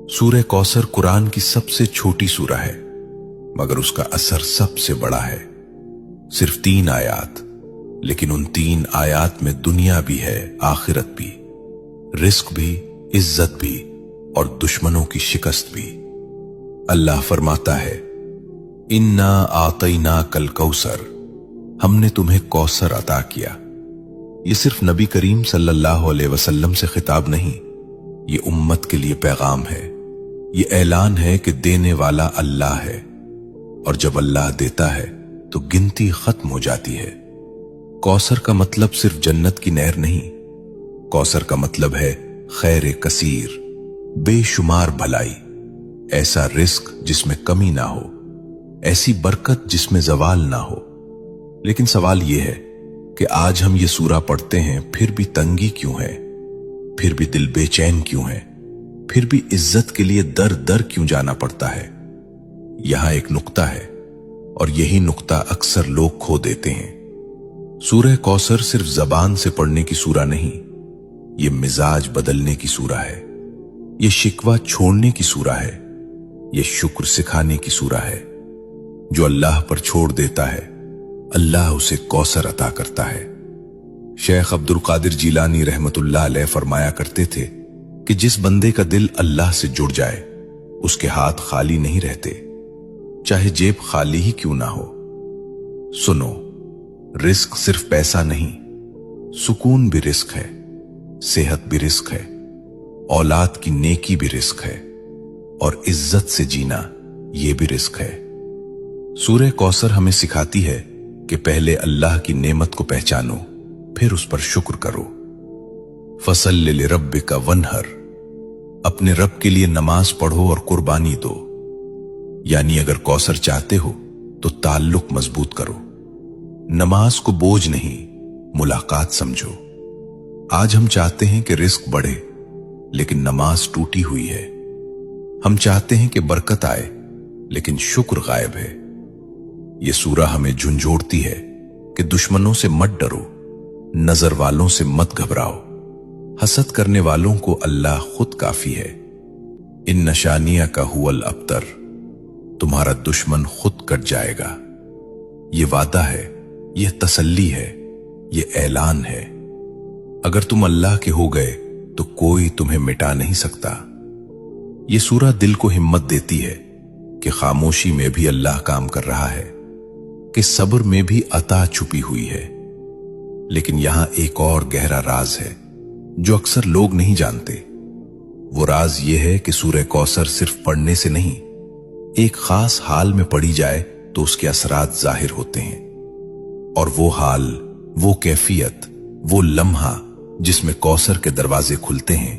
सूरह कौसर कुरान की सबसे छोटी सूरह है, मगर उसका असर सबसे बड़ा है। सिर्फ 3 आयात, लेकिन उन 3 आयात में दुनिया भी है, आखिरत भी, रिस्क भी, इज्जत भी और दुश्मनों की शिकस्त भी। अल्लाह फरमाता है, इन्ना आतैना कल कौसर, हमने तुम्हें कौसर अता किया। ये सिर्फ नबी करीम सल्लल्लाहु अलैहि वसल्लम से खिताब नहीं, ये उम्मत के लिए पैगाम है। ये ऐलान है कि देने वाला अल्लाह है, और जब अल्लाह देता है तो गिनती खत्म हो जाती है। कौसर का मतलब सिर्फ जन्नत की नहर नहीं, कौसर का मतलब है खैर कसीर, बेशुमार भलाई, ऐसा रिस्क जिसमें कमी ना हो, ऐसी बरकत जिसमें जवाल ना हो। लेकिन सवाल यह है कि आज हम ये सूरा पढ़ते हैं, फिर भी तंगी क्यों है, फिर भी दिल बेचैन क्यों है, फिर भी इज्जत के लिए दर दर क्यों जाना पड़ता है। यहां एक नुक्ता है, और यही नुक्ता अक्सर लोग खो देते हैं। सूरह कौसर सिर्फ जबान से पढ़ने की सूरा नहीं, ये मिजाज बदलने की सूरा है, ये शिकवा छोड़ने की सूरा है, ये शुक्र सिखाने की सूरा है। जो अल्लाह पर छोड़ देता है, अल्लाह उसे कौसर अता करता है। शेख अब्दुल कादिर जीलानी रहमतुल्लाह अलैह फरमाया करते थे कि जिस बंदे का दिल अल्लाह से जुड़ जाए, उसके हाथ खाली नहीं रहते, चाहे जेब खाली ही क्यों ना हो। सुनो, रिस्क सिर्फ पैसा नहीं, सुकून भी रिस्क है, सेहत भी रिस्क है, औलाद की नेकी भी रिस्क है, और इज्जत से जीना ये भी रिस्क है। सूरह कौसर हमें सिखाती है कि पहले अल्लाह की नेमत को पहचानो, फिर उस पर शुक्र करो। फसल्लि लिरब्बिका वन्हर, अपने रब के लिए नमाज पढ़ो और कुर्बानी दो। यानी अगर कौसर चाहते हो तो ताल्लुक मजबूत करो, नमाज को बोझ नहीं, मुलाकात समझो। आज हम चाहते हैं कि रिस्क बढ़े, लेकिन नमाज टूटी हुई है। हम चाहते हैं कि बरकत आए, लेकिन शुक्र गायब है। यह सूरा हमें झुंझोड़ती है कि दुश्मनों से मत डरो, नजर वालों से मत घबराओ, हसद करने वालों को अल्लाह खुद काफी है। इन नशानिया का हुवल अबतर, तुम्हारा दुश्मन खुद कट जाएगा। ये वादा है, यह तसल्ली है, यह ऐलान है। अगर तुम अल्लाह के हो गए तो कोई तुम्हें मिटा नहीं सकता। यह सूरा दिल को हिम्मत देती है कि खामोशी में भी अल्लाह काम कर रहा है, कि सब्र में भी अता छुपी हुई है। लेकिन यहां एक और गहरा राज है जो अक्सर लोग नहीं जानते। वो राज ये है कि सूरह कौसर सिर्फ पढ़ने से नहीं, एक खास हाल में पढ़ी जाए तो उसके असरात जाहिर होते हैं। और वो हाल, वो कैफियत, वो लम्हा जिसमें कौसर के दरवाजे खुलते हैं,